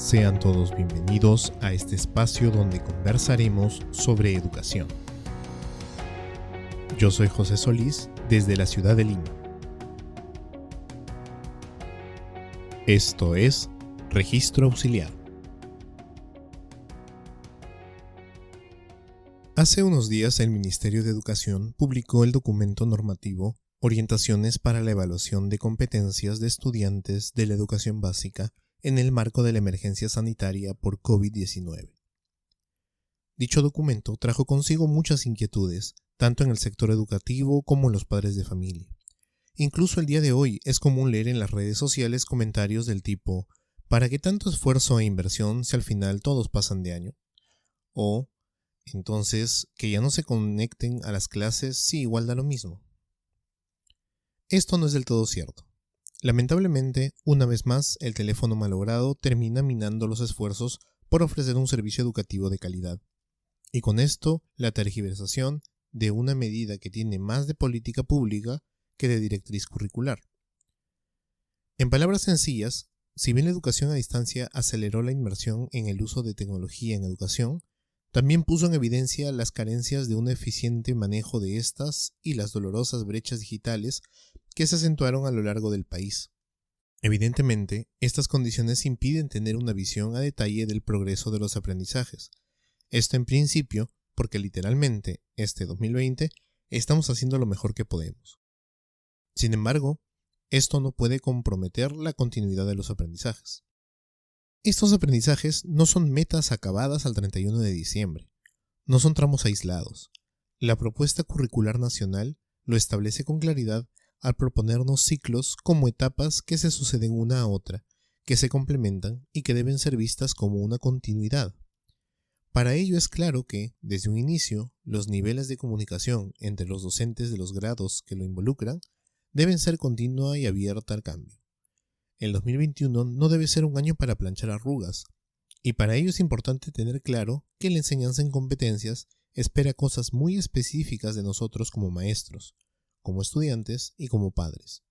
Sean todos bienvenidos a este espacio donde conversaremos sobre educación. Yo soy José Solís, desde la ciudad de Lima. Esto es Registro Auxiliar. Hace unos días el Ministerio de Educación publicó el documento normativo Orientaciones para la evaluación de competencias de estudiantes de la educación básica en el marco de la emergencia sanitaria por COVID-19. Dicho documento trajo consigo muchas inquietudes, tanto en el sector educativo como en los padres de familia. Incluso el día de hoy es común leer en las redes sociales comentarios del tipo ¿para qué tanto esfuerzo e inversión si al final todos pasan de año? O entonces que ya no se conecten a las clases si igual da lo mismo. Esto no es del todo cierto. Lamentablemente, una vez más, el teléfono malogrado termina minando los esfuerzos por ofrecer un servicio educativo de calidad. Y con esto, la tergiversación de una medida que tiene más de política pública que de directriz curricular. En palabras sencillas, si bien la educación a distancia aceleró la inversión en el uso de tecnología en educación, también puso en evidencia las carencias de un eficiente manejo de estas y las dolorosas brechas digitales que se acentuaron a lo largo del país. Evidentemente, estas condiciones impiden tener una visión a detalle del progreso de los aprendizajes. Esto en principio, porque literalmente, este 2020, estamos haciendo lo mejor que podemos. Sin embargo, esto no puede comprometer la continuidad de los aprendizajes. Estos aprendizajes no son metas acabadas al 31 de diciembre, no son tramos aislados. La propuesta curricular nacional lo establece con claridad al proponernos ciclos como etapas que se suceden una a otra, que se complementan y que deben ser vistas como una continuidad. Para ello es claro que, desde un inicio, los niveles de comunicación entre los docentes de los grados que lo involucran deben ser continua y abierta al cambio. El 2021 no debe ser un año para planchar arrugas, y para ello es importante tener claro que la enseñanza en competencias espera cosas muy específicas de nosotros como maestros, como estudiantes y como padres.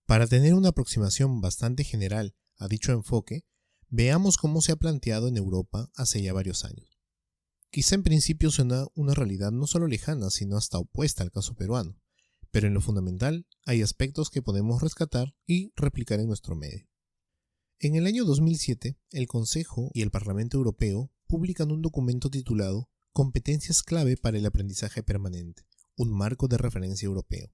Para tener una aproximación bastante general a dicho enfoque, veamos cómo se ha planteado en Europa hace ya varios años. Quizá en principio suena una realidad no solo lejana, sino hasta opuesta al caso peruano, pero en lo fundamental hay aspectos que podemos rescatar y replicar en nuestro medio. En el año 2007, el Consejo y el Parlamento Europeo publican un documento titulado Competencias clave para el aprendizaje permanente, un marco de referencia europeo,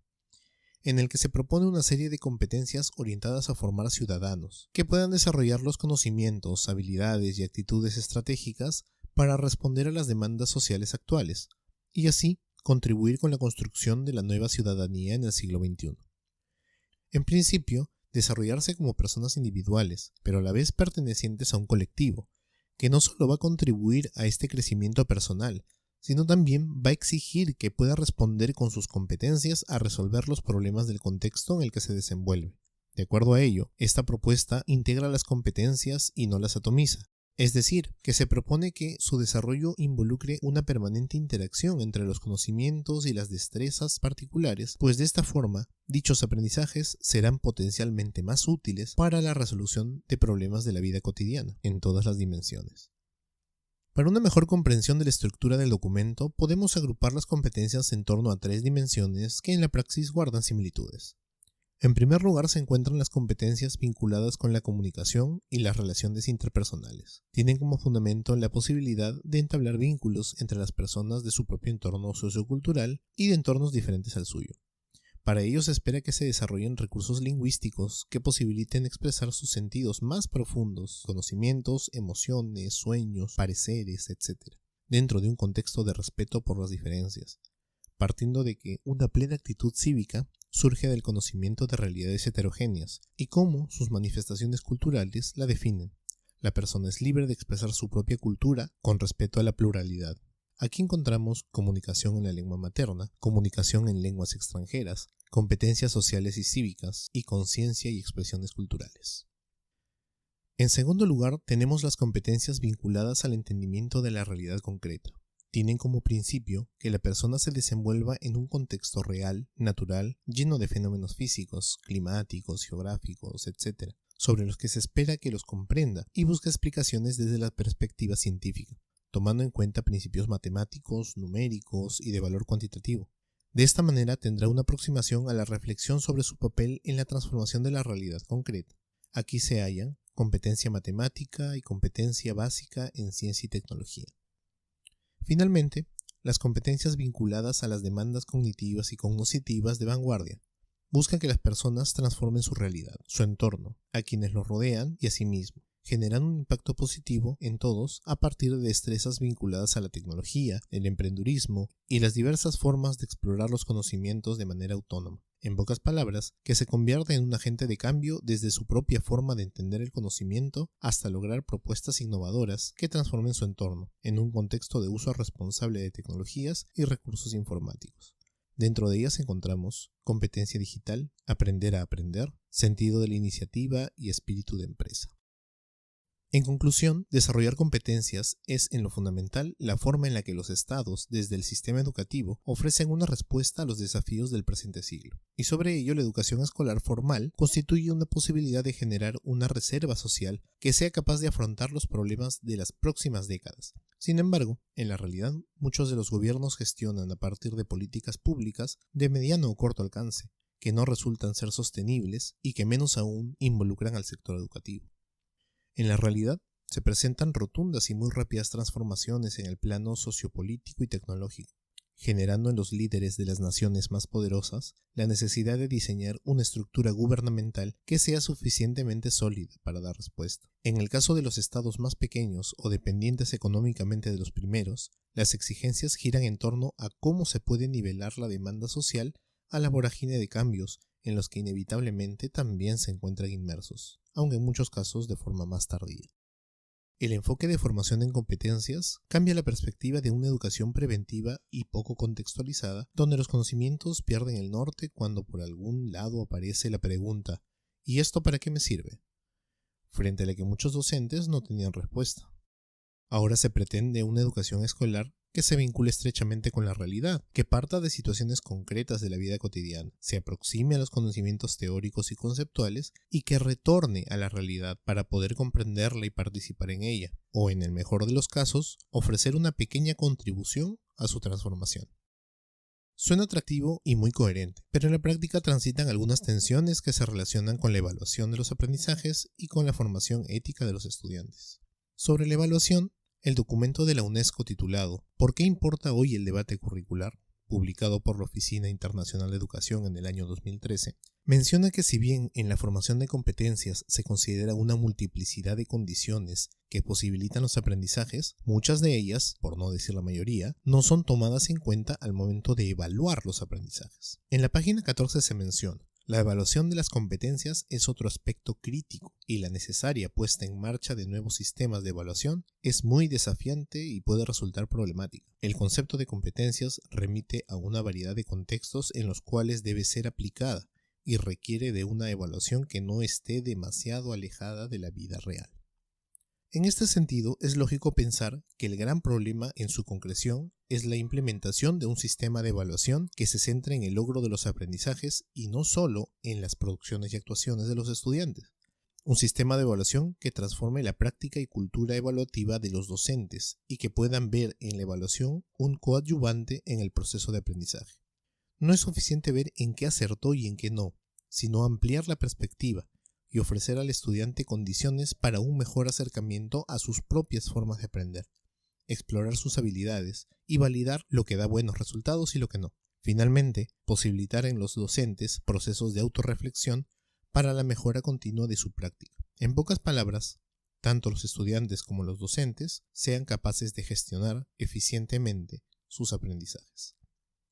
en el que se propone una serie de competencias orientadas a formar ciudadanos, que puedan desarrollar los conocimientos, habilidades y actitudes estratégicas para responder a las demandas sociales actuales, y así contribuir con la construcción de la nueva ciudadanía en el siglo XXI. En principio, desarrollarse como personas individuales, pero a la vez pertenecientes a un colectivo, que no solo va a contribuir a este crecimiento personal, sino también va a exigir que pueda responder con sus competencias a resolver los problemas del contexto en el que se desenvuelve. De acuerdo a ello, esta propuesta integra las competencias y no las atomiza. Es decir, que se propone que su desarrollo involucre una permanente interacción entre los conocimientos y las destrezas particulares, pues de esta forma, dichos aprendizajes serán potencialmente más útiles para la resolución de problemas de la vida cotidiana, en todas las dimensiones. Para una mejor comprensión de la estructura del documento, podemos agrupar las competencias en torno a tres dimensiones que en la praxis guardan similitudes. En primer lugar se encuentran las competencias vinculadas con la comunicación y las relaciones interpersonales. Tienen como fundamento la posibilidad de entablar vínculos entre las personas de su propio entorno sociocultural y de entornos diferentes al suyo. Para ello se espera que se desarrollen recursos lingüísticos que posibiliten expresar sus sentidos más profundos, conocimientos, emociones, sueños, pareceres, etc., dentro de un contexto de respeto por las diferencias, partiendo de que una plena actitud cívica surge del conocimiento de realidades heterogéneas y cómo sus manifestaciones culturales la definen. La persona es libre de expresar su propia cultura con respeto a la pluralidad. Aquí encontramos comunicación en la lengua materna, comunicación en lenguas extranjeras, competencias sociales y cívicas, y conciencia y expresiones culturales. En segundo lugar, tenemos las competencias vinculadas al entendimiento de la realidad concreta. Tienen como principio que la persona se desenvuelva en un contexto real, natural, lleno de fenómenos físicos, climáticos, geográficos, etc., sobre los que se espera que los comprenda y busca explicaciones desde la perspectiva científica, tomando en cuenta principios matemáticos, numéricos y de valor cuantitativo. De esta manera tendrá una aproximación a la reflexión sobre su papel en la transformación de la realidad concreta. Aquí se hallan competencia matemática y competencia básica en ciencia y tecnología. Finalmente, las competencias vinculadas a las demandas cognitivas y cognoscitivas de vanguardia buscan que las personas transformen su realidad, su entorno, a quienes los rodean y a sí mismos, generando un impacto positivo en todos a partir de destrezas vinculadas a la tecnología, el emprendurismo y las diversas formas de explorar los conocimientos de manera autónoma. En pocas palabras, que se convierta en un agente de cambio desde su propia forma de entender el conocimiento hasta lograr propuestas innovadoras que transformen su entorno en un contexto de uso responsable de tecnologías y recursos informáticos. Dentro de ellas encontramos competencia digital, aprender a aprender, sentido de la iniciativa y espíritu de empresa. En conclusión, desarrollar competencias es en lo fundamental la forma en la que los estados, desde el sistema educativo, ofrecen una respuesta a los desafíos del presente siglo. Y sobre ello, la educación escolar formal constituye una posibilidad de generar una reserva social que sea capaz de afrontar los problemas de las próximas décadas. Sin embargo, en la realidad, muchos de los gobiernos gestionan a partir de políticas públicas de mediano o corto alcance, que no resultan ser sostenibles y que menos aún involucran al sector educativo. En la realidad, se presentan rotundas y muy rápidas transformaciones en el plano sociopolítico y tecnológico, generando en los líderes de las naciones más poderosas la necesidad de diseñar una estructura gubernamental que sea suficientemente sólida para dar respuesta. En el caso de los estados más pequeños o dependientes económicamente de los primeros, las exigencias giran en torno a cómo se puede nivelar la demanda social a la vorágine de cambios en los que inevitablemente también se encuentran inmersos, aunque en muchos casos de forma más tardía. El enfoque de formación en competencias cambia la perspectiva de una educación preventiva y poco contextualizada, donde los conocimientos pierden el norte cuando por algún lado aparece la pregunta ¿y esto para qué me sirve?, frente a la que muchos docentes no tenían respuesta. Ahora se pretende una educación escolar que se vincule estrechamente con la realidad, que parta de situaciones concretas de la vida cotidiana, se aproxime a los conocimientos teóricos y conceptuales y que retorne a la realidad para poder comprenderla y participar en ella, o en el mejor de los casos, ofrecer una pequeña contribución a su transformación. Suena atractivo y muy coherente, pero en la práctica transitan algunas tensiones que se relacionan con la evaluación de los aprendizajes y con la formación ética de los estudiantes. Sobre la evaluación, el documento de la UNESCO titulado ¿Por qué importa hoy el debate curricular?, publicado por la Oficina Internacional de Educación en el año 2013, menciona que si bien en la formación de competencias se considera una multiplicidad de condiciones que posibilitan los aprendizajes, muchas de ellas, por no decir la mayoría, no son tomadas en cuenta al momento de evaluar los aprendizajes. En la página 14 se menciona: la evaluación de las competencias es otro aspecto crítico y la necesaria puesta en marcha de nuevos sistemas de evaluación es muy desafiante y puede resultar problemática. El concepto de competencias remite a una variedad de contextos en los cuales debe ser aplicada y requiere de una evaluación que no esté demasiado alejada de la vida real. En este sentido, es lógico pensar que el gran problema en su concreción es la implementación de un sistema de evaluación que se centre en el logro de los aprendizajes y no solo en las producciones y actuaciones de los estudiantes. Un sistema de evaluación que transforme la práctica y cultura evaluativa de los docentes y que puedan ver en la evaluación un coadyuvante en el proceso de aprendizaje. No es suficiente ver en qué acertó y en qué no, sino ampliar la perspectiva y ofrecer al estudiante condiciones para un mejor acercamiento a sus propias formas de aprender, explorar sus habilidades y validar lo que da buenos resultados y lo que no. Finalmente, posibilitar en los docentes procesos de autorreflexión para la mejora continua de su práctica. En pocas palabras, tanto los estudiantes como los docentes sean capaces de gestionar eficientemente sus aprendizajes.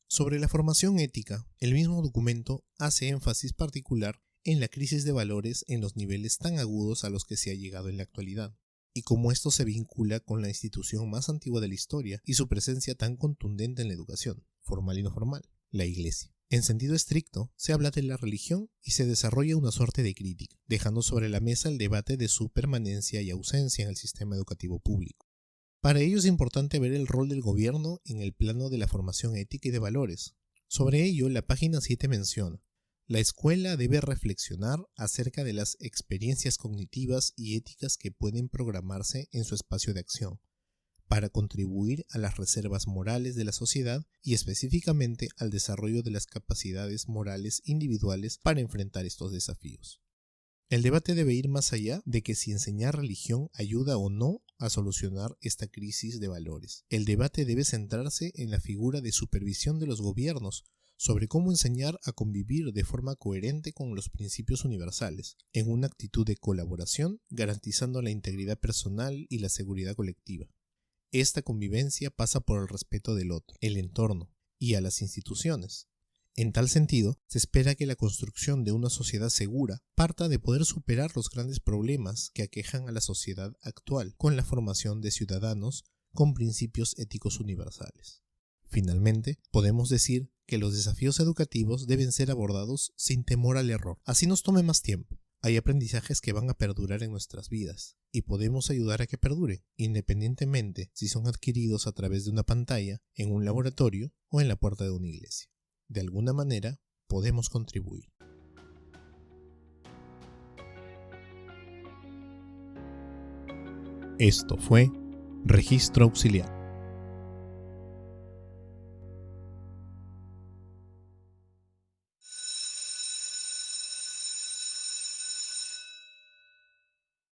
Sobre la formación ética, el mismo documento hace énfasis particular en la crisis de valores en los niveles tan agudos a los que se ha llegado en la actualidad, y cómo esto se vincula con la institución más antigua de la historia y su presencia tan contundente en la educación, formal y no formal, la Iglesia. En sentido estricto, se habla de la religión y se desarrolla una suerte de crítica, dejando sobre la mesa el debate de su permanencia y ausencia en el sistema educativo público. Para ello es importante ver el rol del gobierno en el plano de la formación ética y de valores. Sobre ello, la página 7 menciona: La escuela debe reflexionar acerca de las experiencias cognitivas y éticas que pueden programarse en su espacio de acción, para contribuir a las reservas morales de la sociedad y específicamente al desarrollo de las capacidades morales individuales para enfrentar estos desafíos. El debate debe ir más allá de que si enseñar religión ayuda o no a solucionar esta crisis de valores. El debate debe centrarse en la figura de supervisión de los gobiernos sobre cómo enseñar a convivir de forma coherente con los principios universales, en una actitud de colaboración, garantizando la integridad personal y la seguridad colectiva. Esta convivencia pasa por el respeto del otro, el entorno y a las instituciones. En tal sentido, se espera que la construcción de una sociedad segura parta de poder superar los grandes problemas que aquejan a la sociedad actual, con la formación de ciudadanos con principios éticos universales. Finalmente, podemos decir que los desafíos educativos deben ser abordados sin temor al error, así nos tome más tiempo. Hay aprendizajes que van a perdurar en nuestras vidas y podemos ayudar a que perduren, independientemente si son adquiridos a través de una pantalla, en un laboratorio o en la puerta de una iglesia. De alguna manera, podemos contribuir. Esto fue Registro Auxiliar.